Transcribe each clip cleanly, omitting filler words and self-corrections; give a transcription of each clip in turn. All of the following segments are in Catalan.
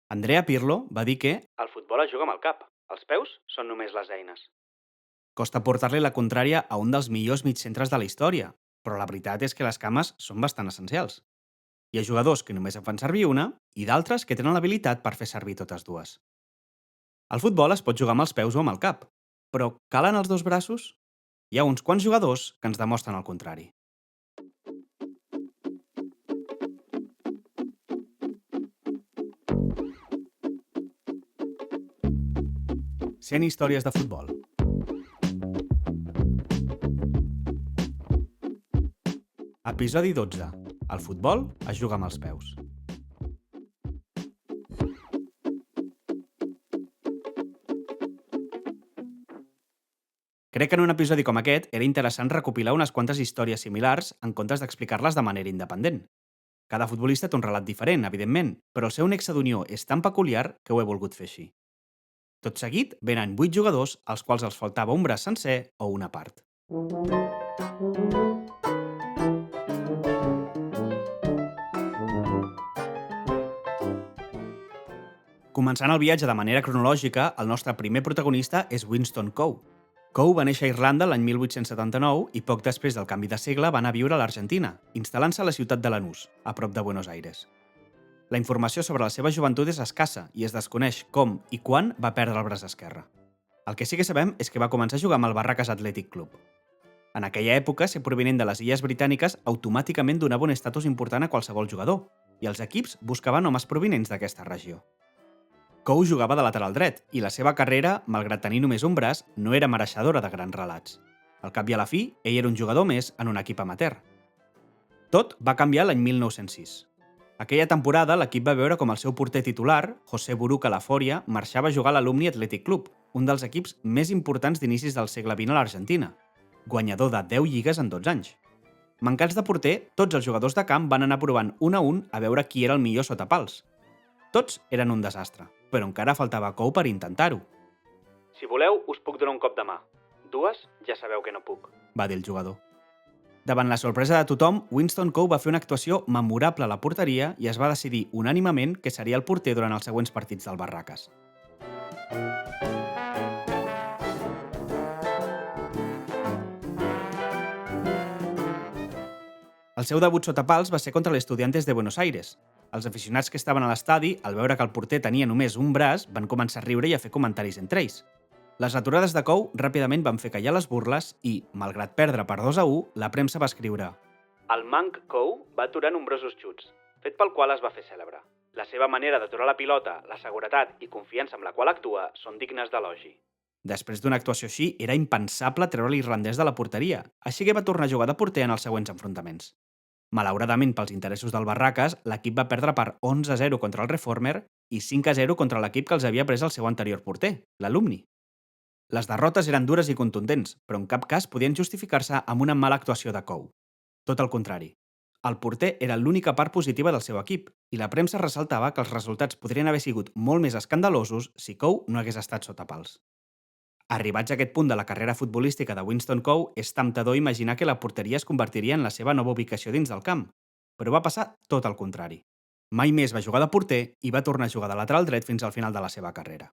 Andrea Pirlo va dir que El futbol es juga amb el cap. Els peus són només les eines. costa portar-li la contrària a un dels millors mitjcentres de la història, però la veritat és que les cames són bastant essencials. Hi ha jugadors que només en fan servir una i d'altres que tenen l'habilitat per fer servir totes dues. El futbol es pot jugar amb els peus o amb el cap, però calen els dos braços? Hi ha uns quants jugadors que ens demostren el contrari. 100 històries de futbol. Episodi 12. El futbol es juga amb els peus. Crec que en un episodi com aquest era interessant recopilar unes quantes històries similars en comptes d'explicar-les de manera independent. Cada futbolista té un relat diferent, evidentment, però el seu nexe d'unió és tan peculiar que ho he volgut fer així. Tot seguit venen 8 jugadors als quals els faltava un braç sencer o una part. Començant el viatge de manera cronològica, el nostre primer protagonista és Winston Coe. Coe va néixer a Irlanda l'any 1879 i poc després del canvi de segle va anar a viure a l'Argentina, instal·lant-se a la ciutat de Lanús, a prop de Buenos Aires. La informació sobre la seva joventut és escassa i es desconeix com i quan va perdre el braç esquerre. El que sí que sabem és que va començar a jugar amb el Barracas Athletic Club. En aquella època, ser provinent de les Illes Britàniques automàticament donava un estatus important a qualsevol jugador, i els equips buscaven homes provinents d'aquesta regió. Coe jugava de lateral dret, i la seva carrera, malgrat tenir només un braç, no era mereixedora de grans relats. Al cap i a la fi, ell era un jugador més en un equip amateur. Tot va canviar l'any 1906. Aquella temporada, l'equip va veure com el seu porter titular, José Buruca Laforia, marxava a jugar a l'Alumni Athletic Club, un dels equips més importants d'inicis del segle XX a l'Argentina, guanyador de 10 lligues en 12 anys. Mancats de porter, tots els jugadors de camp van anar provant un a un a veure qui era el millor sota pals. Tots eren un desastre, però encara faltava Coe per intentar-ho, Si voleu, us puc donar un cop de mà. Dues, ja sabeu que no puc. va dir el jugador. Davant la sorpresa de tothom, Winston Coe va fer una actuació memorable a la porteria i es va decidir unànimement que seria el porter durant els següents partits del Barracas. El seu debut sota pals va ser contra l'Estudiantes de Buenos Aires. Els aficionats que estaven a l'estadi, al veure que el porter tenia només un braç, van començar a riure i a fer comentaris entre ells. Les aturades de Coe ràpidament van fer callar les burles i, malgrat perdre per 2-1, la premsa va escriure: El manc Coe va aturar nombrosos xuts, fet pel qual es va fer cèlebre. La seva manera d'aturar la pilota, la seguretat i confiança amb la qual actua són dignes d'elogi. Després d'una actuació així, era impensable treure l'irlandès de la porteria, així que va tornar a jugar de porter en els següents enfrontaments. Malauradament pels interessos del Barracas, l'equip va perdre per 11-0 contra el Reformer i 5-0 contra l'equip que els havia pres el seu anterior porter, l'Alumni. Les derrotes eren dures i contundents, però en cap cas podien justificar-se amb una mala actuació de Coe. Tot el contrari. El porter era l'única part positiva del seu equip, i la premsa ressaltava que els resultats podrien haver sigut molt més escandalosos si Coe no hagués estat sota pals. Arribats a aquest punt de la carrera futbolística de Winston Coe, és temptador imaginar que la porteria es convertiria en la seva nova ubicació dins del camp, però va passar tot el contrari. Mai més va jugar de porter i va tornar a jugar de lateral dret fins al final de la seva carrera.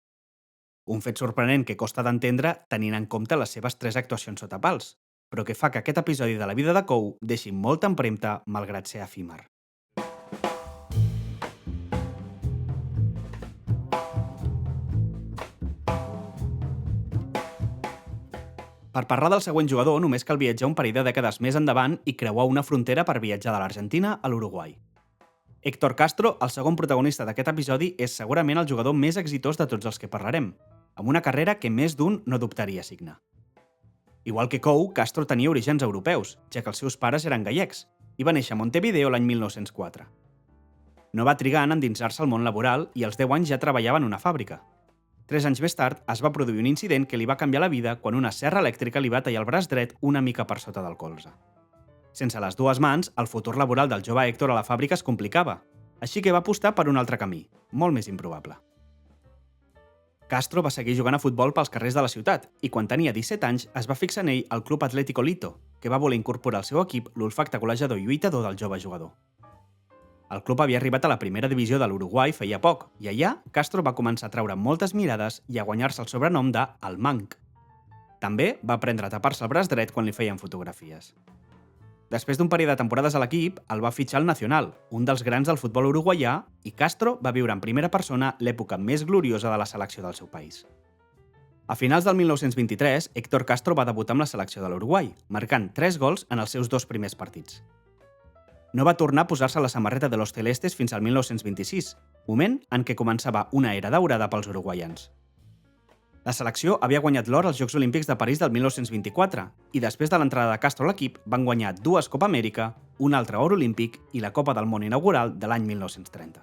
Un fet sorprenent que costa d'entendre tenint en compte les seves 3 actuacions sota pals, però que fa que aquest episodi de la vida de Coe deixi molta empremta malgrat ser efímer. Per parlar del següent jugador, només cal viatjar un parell de dècades més endavant i creuar una frontera per viatjar de l'Argentina a l'Uruguai. Héctor Castro, el segon protagonista d'aquest episodi, és segurament el jugador més exitós de tots els que parlarem, amb una carrera que més d'un no dubtaria signar. Igual que Coe, Castro tenia orígens europeus, ja que els seus pares eren gallecs, i va néixer a Montevideo l'any 1904. No va trigar en endinsar-se al món laboral i als 10 anys ja treballava en una fàbrica. 3 anys més tard es va produir un incident que li va canviar la vida quan una serra elèctrica li va tallar el braç dret una mica per sota del colze. Sense les dues mans, el futur laboral del jove Héctor a la fàbrica es complicava, així que va apostar per un altre camí, molt més improbable. Castro va seguir jugant a futbol pels carrers de la ciutat i quan tenia 17 anys es va fixar en ell al Club Atlético Lito, que va voler incorporar al seu equip l'olfacte golejador i lluitador del jove jugador. El club havia arribat a la primera divisió de l'Uruguai feia poc, i allà Castro va començar a treure moltes mirades i a guanyar-se el sobrenom de El Manc. També va aprendre a tapar-se el braç dret quan li feien fotografies. Després d'un període de temporades a l'equip, el va fitxar el Nacional, un dels grans del futbol uruguaià, i Castro va viure en primera persona l'època més gloriosa de la selecció del seu país. A finals del 1923, Héctor Castro va debutar amb la selecció de l'Uruguai, marcant 3 gols en els seus 2 primers partits. No va tornar a posar-se la samarreta de los Celestes fins al 1926, moment en què començava una era daurada pels uruguaians. La selecció havia guanyat l'or als Jocs Olímpics de París del 1924 i després de l'entrada de Castro a l'equip van guanyar 2 Copa Amèrica, un altre or olímpic i la Copa del Món inaugural de l'any 1930.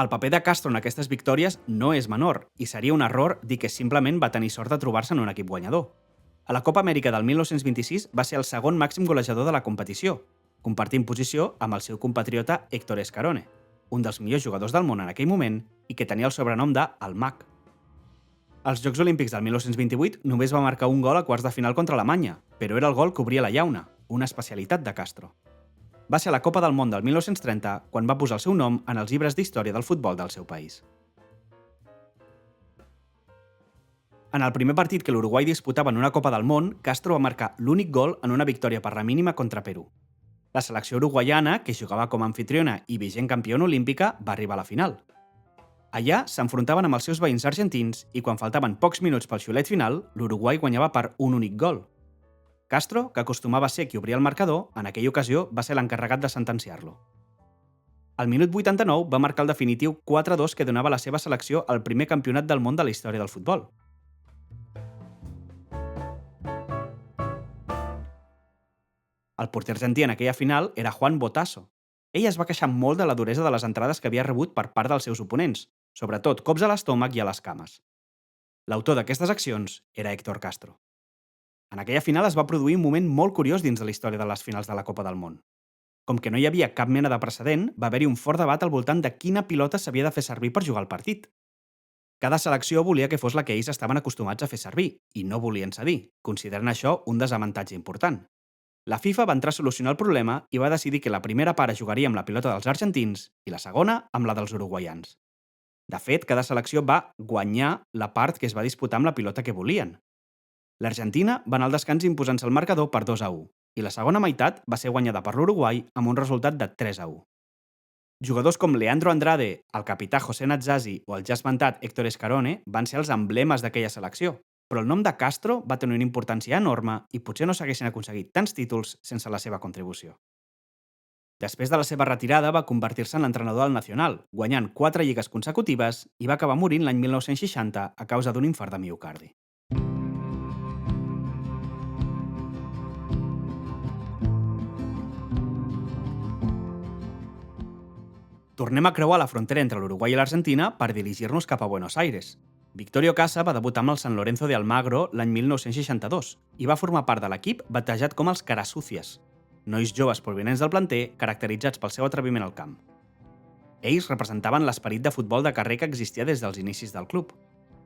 El paper de Castro en aquestes victòries no és menor i seria un error dir que simplement va tenir sort de trobar-se en un equip guanyador. A la Copa Amèrica del 1926 va ser el segon màxim golejador de la competició, compartint posició amb el seu compatriota Héctor Escarone, un dels millors jugadors del món en aquell moment i que tenia el sobrenom de El Mag. Als Jocs Olímpics del 1928 només va marcar un gol a quarts de final contra Alemanya, però era el gol que obria la llauna, una especialitat de Castro. Va ser a la Copa del Món del 1930 quan va posar el seu nom en els llibres d'història del futbol del seu país. En el primer partit que l'Uruguai disputava en una Copa del Món, Castro va marcar l'únic gol en una victòria per la mínima contra Perú. La selecció uruguaiana, que jugava com a anfitriona i vigent campiona olímpica, va arribar a la final. Allà s'enfrontaven amb els seus veïns argentins i quan faltaven pocs minuts pel xiulet final, l'Uruguai guanyava per un únic gol. Castro, que acostumava a ser qui obria el marcador, en aquella ocasió va ser l'encarregat de sentenciar-lo. Al minut 89 va marcar el definitiu 4-2 que donava a la seva selecció el primer campionat del món de la història del futbol. El porter argentí en aquella final era Juan Botasso. Ell es va queixar molt de la duresa de les entrades que havia rebut per part dels seus oponents, sobretot cops a l'estómac i a les cames. L'autor d'aquestes accions era Héctor Castro. En aquella final es va produir un moment molt curiós dins de la història de les finals de la Copa del Món. Com que no hi havia cap mena de precedent, va haver-hi un fort debat al voltant de quina pilota s'havia de fer servir per jugar al partit. Cada selecció volia que fos la que ells estaven acostumats a fer servir, i no volien cedir, considerant això un desavantatge important. La FIFA va entrar a solucionar el problema i va decidir que la primera part jugaria amb la pilota dels argentins i la segona amb la dels uruguaians. De fet, cada selecció va guanyar la part que es va disputar amb la pilota que volien. L'Argentina va anar al descans imposant-se el marcador per 2-1 i la segona meitat va ser guanyada per l'Uruguai amb un resultat de 3-1. Jugadors com Leandro Andrade, el capità José Natzazi o el ja esmentat Héctor Escarone van ser els emblemes d'aquella selecció, però el nom de Castro va tenir una importància enorme i potser no s'haguessin aconseguit tants títols sense la seva contribució. Després de la seva retirada va convertir-se en l'entrenador del Nacional, guanyant 4 lligues consecutives i va acabar morint l'any 1960 a causa d'un infart de miocardi. Tornem a creuar la frontera entre l'Uruguai i l'Argentina per dirigir-nos cap a Buenos Aires. Victorio Casa va debutar amb el San Lorenzo de Almagro l'any 1962 i va formar part de l'equip batejat com els Carasucias, nois joves provinents del planter caracteritzats pel seu atreviment al camp. Ells representaven l'esperit de futbol de carrer que existia des dels inicis del club.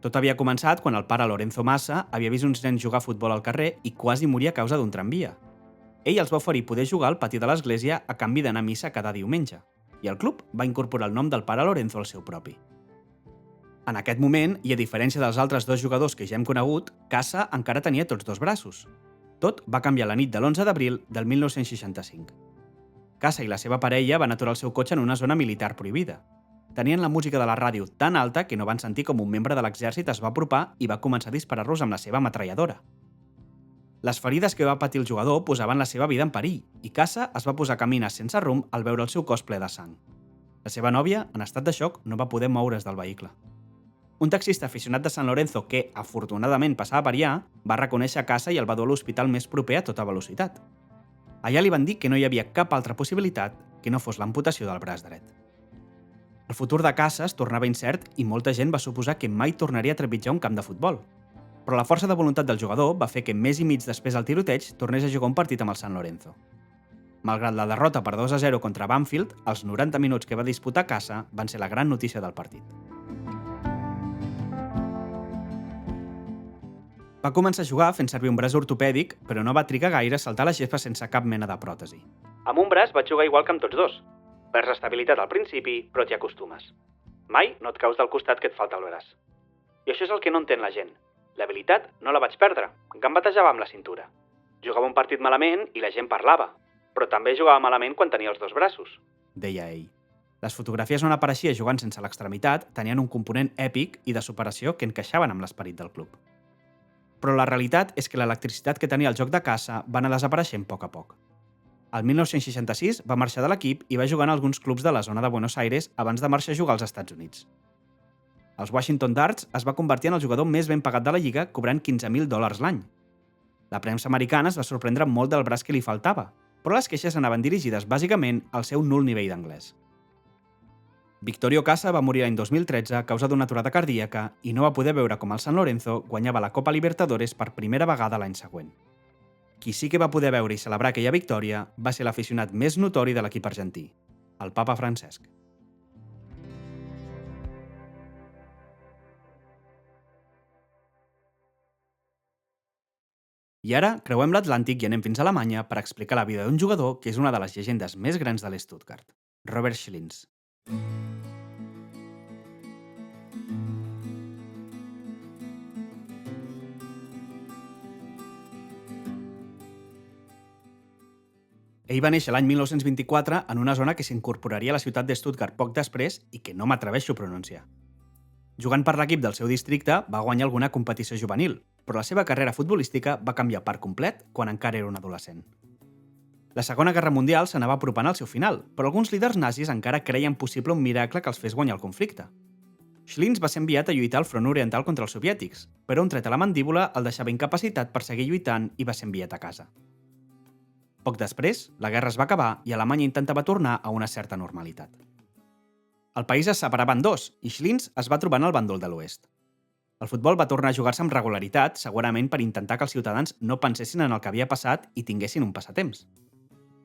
Tot havia començat quan el pare Lorenzo Massa havia vist uns nens jugar a futbol al carrer i quasi moria a causa d'un tramvia. Ell els va oferir poder jugar al pati de l'església a canvi d'anar a missa cada diumenge, i el club va incorporar el nom del pare Lorenzo al seu propi. En aquest moment, i a diferència dels altres 2 jugadors que ja hem conegut, Casa encara tenia tots 2 braços. Tot va canviar la nit de l'11 d'abril del 1965. Casa i la seva parella van aturar el seu cotxe en una zona militar prohibida. Tenien la música de la ràdio tan alta que no van sentir com un membre de l'exèrcit es va apropar i va començar a disparar-los amb la seva metralladora. Les ferides que va patir el jugador posaven la seva vida en perill i Casa es va posar a caminar sense rumb al veure el seu cos ple de sang. La seva nòvia, en estat de xoc, no va poder moure's del vehicle. Un taxista aficionat de San Lorenzo que, afortunadament, passava per allà, va reconèixer Casa i el va dur a l'hospital més proper a tota velocitat. Allà li van dir que no hi havia cap altra possibilitat que no fos l'amputació del braç dret. El futur de Casa es tornava incert i molta gent va suposar que mai tornaria a trepitjar un camp de futbol. Però la força de voluntat del jugador va fer que mes i mig després del tiroteig tornés a jugar un partit amb el San Lorenzo. Malgrat la derrota per 2-0 contra Banfield, els 90 minuts que va disputar Casa van ser la gran notícia del partit. Va començar a jugar fent servir un braç ortopèdic, però no va trigar gaire a saltar la gespa sense cap mena de pròtesi. Amb un braç vaig jugar igual que amb tots 2. Perds estabilitat al principi, però t'hi acostumes. Mai no et caus del costat que et falta el braç. I això és el que no entén la gent. L'habilitat no la vaig perdre, gambatejava amb la cintura. Jugava un partit malament i la gent parlava, però també jugava malament quan tenia els dos braços. Deia ell. Les fotografies on apareixia jugant sense l'extremitat tenien un component èpic i de superació que encaixaven amb l'esperit del club. Però la realitat és que l'electricitat que tenia el joc de caça va anar desapareixent a poc. El 1966 va marxar de l'equip i va jugar en alguns clubs de la zona de Buenos Aires abans de marxar a jugar als Estats Units. Els Washington Darts es va convertir en el jugador més ben pagat de la lliga, cobrant $15.000 l'any. La premsa americana es va sorprendre molt del braç que li faltava, però les queixes anaven dirigides bàsicament al seu nul nivell d'anglès. Victorio Casa va morir l'any 2013 a causa d'una aturada cardíaca i no va poder veure com el San Lorenzo guanyava la Copa Libertadores per primera vegada l'any següent. Qui sí que va poder veure i celebrar aquella victòria va ser l'aficionat més notori de l'equip argentí, el papa Francesc. I ara creuem l'Atlàntic i anem fins a Alemanya per explicar la vida d'un jugador que és una de les llegendes més grans de l'Stuttgart, Robert Schlins. Ell va néixer l'any 1924 en una zona que s'incorporaria a la ciutat de Stuttgart poc després i que no m'atreveixo a pronunciar. Jugant per l'equip del seu districte, va guanyar alguna competició juvenil, però la seva carrera futbolística va canviar per complet quan encara era un adolescent. La Segona Guerra Mundial s'anava apropant al seu final, però alguns líders nazis encara creien possible un miracle que els fes guanyar el conflicte. Schlins va ser enviat a lluitar al front oriental contra els soviètics, però un tret a la mandíbula el deixava incapacitat per seguir lluitant i va ser enviat a casa. Poc després, la guerra es va acabar i Alemanya intentava tornar a una certa normalitat. El país es separava en dos i Schlins es va trobar en el bàndol de l'oest. El futbol va tornar a jugar-se amb regularitat, segurament per intentar que els ciutadans no pensessin en el que havia passat i tinguessin un passatemps.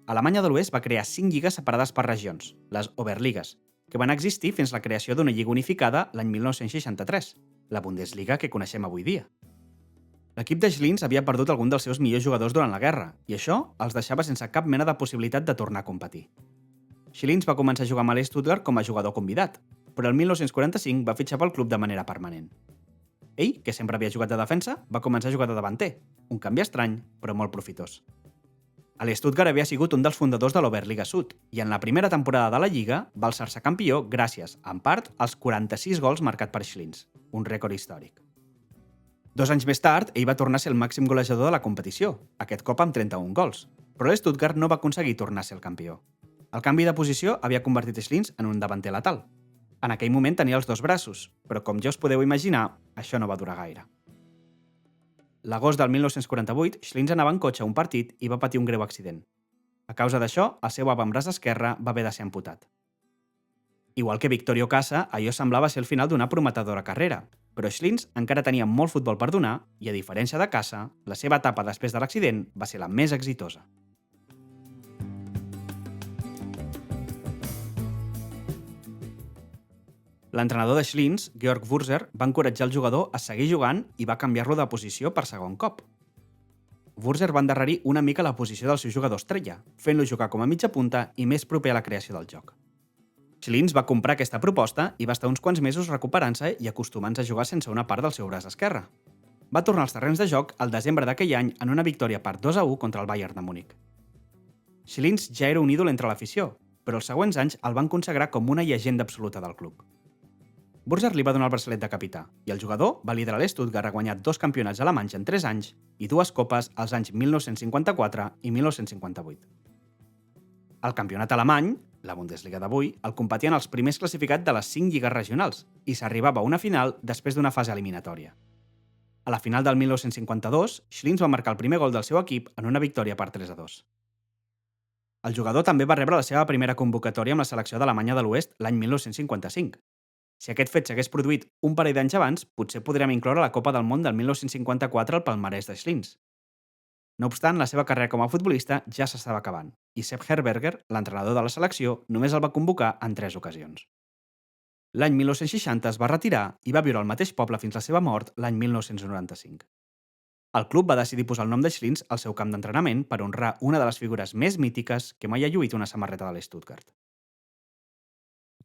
Alemanya de l'Oest va crear 5 lligues separades per regions, les Oberligas, que van existir fins la creació d'una lliga unificada l'any 1963, la Bundesliga que coneixem avui dia. L'equip de Schlins havia perdut algun dels seus millors jugadors durant la guerra, i això els deixava sense cap mena de possibilitat de tornar a competir. Schlins va començar a jugar amb l'Stuttgart com a jugador convidat, però el 1945 va fitxar pel club de manera permanent. Ell, que sempre havia jugat de defensa, va començar a jugar de davanter, un canvi estrany, però molt profitós. L'Stuttgart havia sigut un dels fundadors de l'Oberliga Sud i en la primera temporada de la Lliga va alçar-se campió gràcies, en part, als 46 gols marcat per Schlins, un rècord històric. 2 anys més tard, ell va tornar a ser el màxim golejador de la competició, aquest cop amb 31 gols, però l'Stuttgart no va aconseguir tornar a ser el campió. El canvi de posició havia convertit Schlins en un davanter letal. En aquell moment tenia els dos braços, però com ja us podeu imaginar, això no va durar gaire. L'agost del 1948, Schlins anava en cotxe a un partit i va patir un greu accident. A causa d'això, el seu avantbraç esquerre va haver de ser amputat. Igual que Victorio Casa, allò semblava ser el final d'una prometedora carrera, però Schlins encara tenia molt futbol per donar i, a diferència de Casa, la seva etapa després de l'accident va ser la més exitosa. L'entrenador de Schlins, Georg Wurzer, va encoratjar el jugador a seguir jugant i va canviar-lo de posició per segon cop. Wurzer va endarrerir una mica la posició del seu jugador estrella, fent-lo jugar com a mitja punta i més proper a la creació del joc. Schlins va comprar aquesta proposta i va estar uns quants mesos recuperant-se i acostumant-se a jugar sense una part del seu braç esquerre. Va tornar als terrenys de joc al desembre d'aquell any en una victòria per 2-1 contra el Bayern de Múnich. Schlins ja era un ídol entre l'afició, però els següents anys el van consagrar com una llegenda absoluta del club. Wurzer li va donar el braçalet de capità i el jugador va liderar l'Stuttgart a guanyar 2 campionats alemanys en 3 anys i 2 copes als anys 1954 i 1958. El campionat alemany, la Bundesliga d'avui, el competien els primers classificats de les 5 lligues regionals i s'arribava a una final després d'una fase eliminatòria. A la final del 1952, Schlins va marcar el primer gol del seu equip en una victòria per 3-2. El jugador també va rebre la seva primera convocatòria amb la selecció d'Alemanya de l'Oest l'any 1955. Si aquest fet s'hagués produït un parell d'anys abans, potser podríem incloure la Copa del Món del 1954 al palmarès de Schlins. No obstant, la seva carrera com a futbolista ja s'estava acabant, i Sepp Herberger, l'entrenador de la selecció, només el va convocar en 3 ocasions. L'any 1960 es va retirar i va viure al mateix poble fins la seva mort l'any 1995. El club va decidir posar el nom de Schlins al seu camp d'entrenament per honrar una de les figures més mítiques que mai ha lluït una samarreta de l'Stuttgart.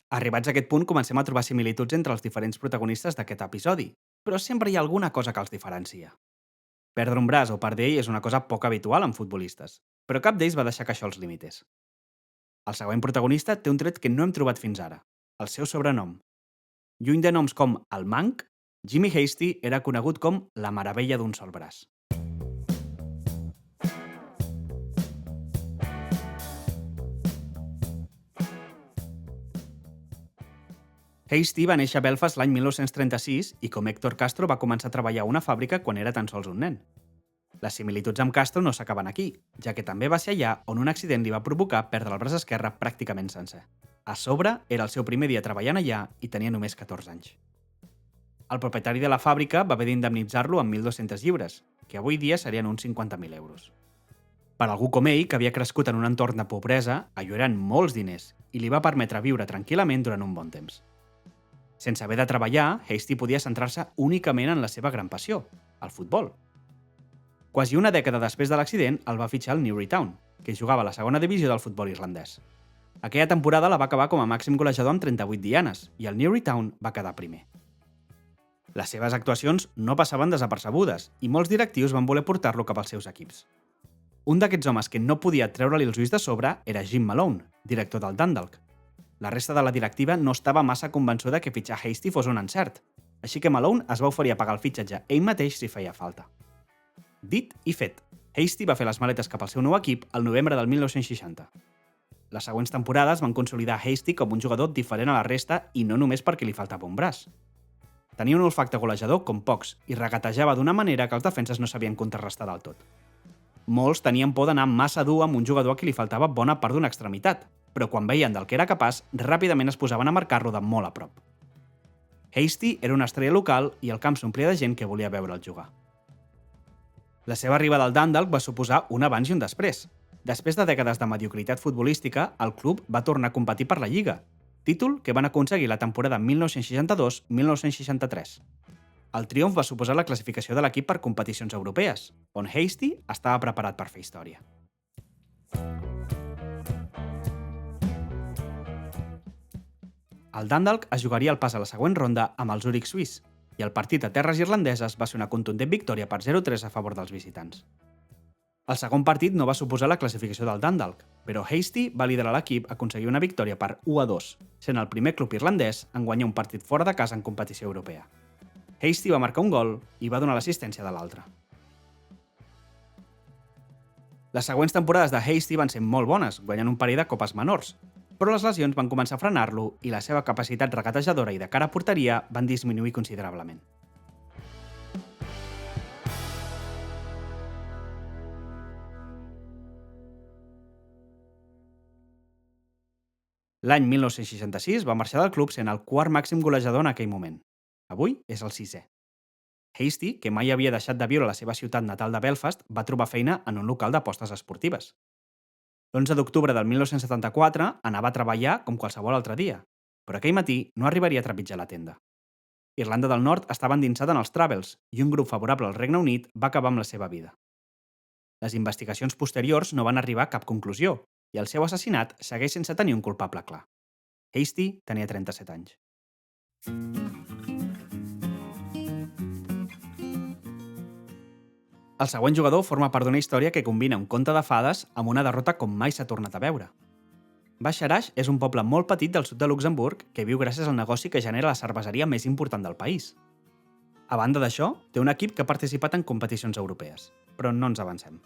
Arribats a aquest punt, comencem a trobar similituds entre els diferents protagonistes d'aquest episodi, però sempre hi ha alguna cosa que els diferencia. Perdre un braç o perdell és una cosa poc habitual en futbolistes, però cap d'ells va deixar que això els limités. El següent protagonista té un tret que no hem trobat fins ara, el seu sobrenom. Lluny de noms com el Manc, Jimmy Hasty era conegut com la meravella d'un sol braç. Hasty va néixer a Belfast l'any 1936 i com Héctor Castro va començar a treballar a una fàbrica quan era tan sols un nen. Les similituds amb Castro no s'acaben aquí, ja que també va ser allà on un accident li va provocar perdre el braç esquerre pràcticament sencer. A sobre, era el seu primer dia treballant allà i tenia només 14 anys. El propietari de la fàbrica va haver d'indemnitzar-lo amb 1.200 lliures, que avui dia serien uns 50.000 euros. Per algú com ell, que havia crescut en un entorn de pobresa, allò eren molts diners i li va permetre viure tranquil·lament durant un bon temps. Sense haver de treballar, Hasty podia centrar-se únicament en la seva gran passió, el futbol. Quasi una dècada després de l'accident, el va fitxar el Newrytown, que jugava a la segona divisió del futbol irlandès. Aquella temporada la va acabar com a màxim golejador amb 38 dianes i el Newrytown va quedar primer. Les seves actuacions no passaven desapercebudes i molts directius van voler portar-lo cap als seus equips. Un d'aquests homes que no podia treure-li els ulls de sobre era Jim Malone, director del Dundalk. La resta de la directiva no estava massa convençuda que fitxar Hasty fos un encert, així que Malone es va oferir a pagar el fitxatge ell mateix si feia falta. Dit i fet, Hasty va fer les maletes cap al seu nou equip el novembre del 1960. Les següents temporades van consolidar Hasty com un jugador diferent a la resta i no només perquè li faltava un braç. Tenia un olfacte golejador com pocs i regatejava d'una manera que els defenses no sabien contrarrestar del tot. Molts tenien por d'anar massa dur amb un jugador a qui li faltava bona part d'una extremitat, però quan veien del que era capaç, ràpidament es posaven a marcar-lo de molt a prop. Hasty era una estrella local i el camp s'omplia de gent que volia veure'l jugar. La seva arribada al Dundalk va suposar un abans i un després. Després de dècades de mediocritat futbolística, el club va tornar a competir per la Lliga, títol que van aconseguir la temporada 1962-1963. El triomf va suposar la classificació de l'equip per competicions europees, on Hasty estava preparat per fer història. El Dundalk es jugaria el pas a la següent ronda amb el Zurich suís, i el partit a terres irlandeses va ser una contundent victòria per 0-3 a favor dels visitants. El segon partit no va suposar la classificació del Dundalk, però Hasty va liderar l'equip a aconseguir una victòria per 1-2, sent el primer club irlandès en guanyar un partit fora de casa en competició europea. Hasty va marcar un gol i va donar l'assistència de l'altre. Les següents temporades de Hasty van ser molt bones, guanyant un parell de copes menors, però les lesions van començar a frenar-lo i la seva capacitat regatejadora i de cara a porteria van disminuir considerablement. L'any 1966 va marxar del club sent el quart màxim golejador en aquell moment. Avui és el sisè. Hasty, que mai havia deixat de viure a la seva ciutat natal de Belfast, va trobar feina en un local d'apostes esportives. L'11 d'octubre del 1974 anava a treballar com qualsevol altre dia, però aquell matí no arribaria a trepitjar la tenda. Irlanda del Nord estava endinsada en els Troubles i un grup favorable al Regne Unit va acabar amb la seva vida. Les investigacions posteriors no van arribar a cap conclusió i el seu assassinat segueix sense tenir un culpable clar. Hasty tenia 37 anys. El següent jugador forma part d'una història que combina un conte de fades amb una derrota com mai s'ha tornat a veure. Bacharach és un poble molt petit del sud de Luxemburg que viu gràcies al negoci que genera la cerveseria més important del país. A banda d'això, té un equip que ha participat en competicions europees, però no ens avancem.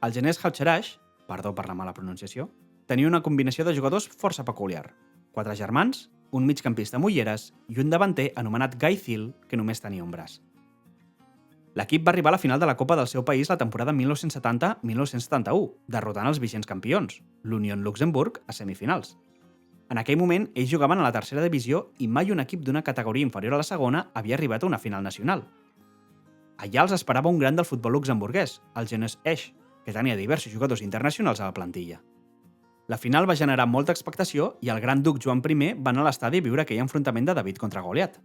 El Genès Haucherach, perdó per la mala pronunciació, tenia una combinació de jugadors força peculiar. 4 germans, un migcampista amb ulleres i un davanter anomenat Guy Thiel, que només tenia un braç. L'equip va arribar a la final de la Copa del seu país la temporada 1970-1971, derrotant els vigents campions, l'Union Luxemburg, a semifinals. En aquell moment, ells jugaven a la tercera divisió i mai un equip d'una categoria inferior a la segona havia arribat a una final nacional. Allà els esperava un gran del futbol luxemburguès, el Genès Esch, que tenia diversos jugadors internacionals a la plantilla. La final va generar molta expectació i el gran duc Joan I va anar a l'estadi a viure aquell enfrontament de David contra Goliat.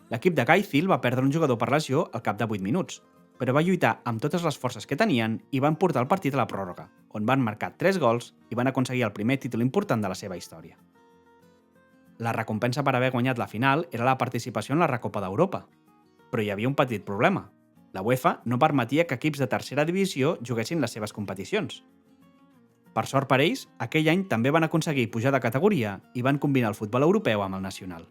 L'equip de Guy Thiel va perdre un jugador per lesió al cap de 8 minuts, però va lluitar amb totes les forces que tenien i van portar el partit a la pròrroga, on van marcar 3 gols i van aconseguir el primer títol important de la seva història. La recompensa per haver guanyat la final era la participació en la Recopa d'Europa. Però hi havia un petit problema. La UEFA no permetia que equips de tercera divisió juguessin les seves competicions. Per sort per ells, aquell any també van aconseguir pujar de categoria i van combinar el futbol europeu amb el nacional.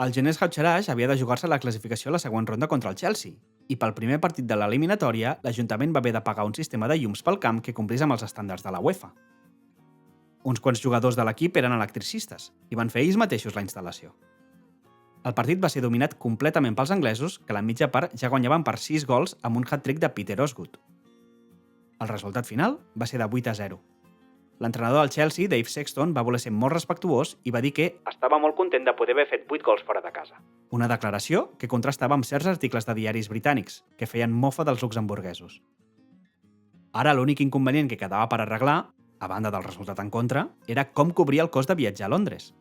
El Genès Hautxarach havia de jugar-se la classificació a la següent ronda contra el Chelsea, i pel primer partit de l'eliminatòria, l'Ajuntament va haver de pagar un sistema de llums pel camp que complís amb els estàndards de la UEFA. Uns quants jugadors de l'equip eren electricistes i van fer ells mateixos la instal·lació. El partit va ser dominat completament pels anglesos, que a la mitja part ja guanyaven per 6 gols amb un hat-trick de Peter Osgood. El resultat final va ser de 8-0. L'entrenador del Chelsea, Dave Sexton, va voler ser molt respectuós i va dir que estava molt content de poder haver fet 8 gols fora de casa. una declaració que contrastava amb certs articles de diaris britànics, que feien mofa dels luxemburguesos. Ara l'únic inconvenient que quedava per arreglar, a banda del resultat en contra, era com cobrir el cost de viatjar a Londres.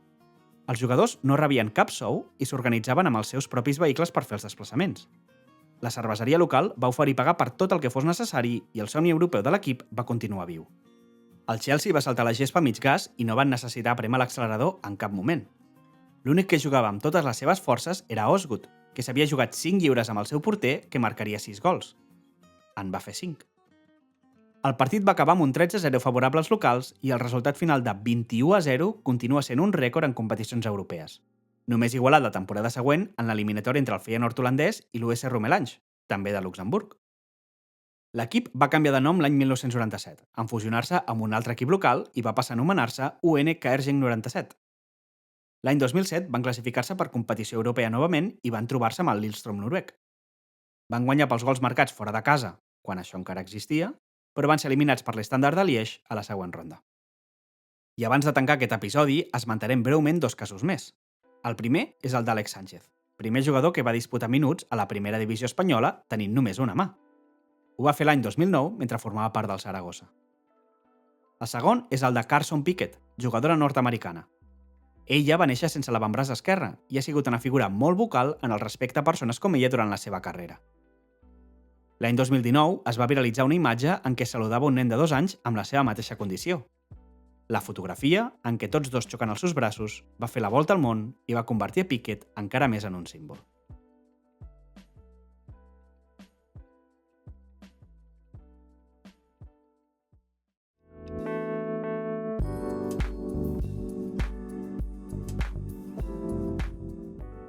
Els jugadors no rebien cap sou i s'organitzaven amb els seus propis vehicles per fer els desplaçaments. La cerveseria local va oferir pagar per tot el que fos necessari i el somni europeu de l'equip va continuar viu. El Chelsea va saltar la gespa a mig gas i no van necessitar prémer l'accelerador en cap moment. L'únic que jugava amb totes les seves forces era Osgood, que s'havia jugat 5 lliures amb el seu porter, que marcaria 6 gols. En va fer 5. El partit va acabar amb un 13-0 favorable als locals i el resultat final de 21-0 continua sent un rècord en competicions europees. Només igualat la temporada següent en l'eliminatòria entre el Feyenoord holandès i l'US Romelange, també de Luxemburg. L'equip va canviar de nom l'any 1997, en fusionar-se amb un altre equip local i va passar a anomenar-se UN Kaerjeng 97. L'any 2007 van classificar-se per competició europea novament i van trobar-se amb el Lillestrøm noruec. Van guanyar pels gols marcats fora de casa, quan això encara existia, però van ser eliminats per l'Standard de Liège a la següent ronda. I abans de tancar aquest episodi, esmentarem breument 2 casos més. El primer és el d'Àlex Sánchez, primer jugador que va disputar minuts a la primera divisió espanyola tenint només una mà. Ho va fer l'any 2009 mentre formava part del Saragossa. El segon és el de Carson Pickett, jugadora nord-americana. Ella va néixer sense l'avantbraç esquerre i ha sigut una figura molt vocal en el respecte a persones com ella durant la seva carrera. L'any 2019 es va viralitzar una imatge en què saludava un nen de 2 anys amb la seva mateixa condició. La fotografia, en què tots dos xoquen els seus braços, va fer la volta al món i va convertir a Pickett encara més en un símbol.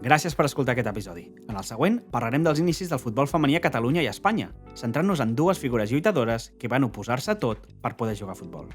Gràcies per escoltar aquest episodi. En el següent parlarem dels inicis del futbol femení a Catalunya i a Espanya, centrant-nos en 2 figures lluitadores que van oposar-se a tot per poder jugar a futbol.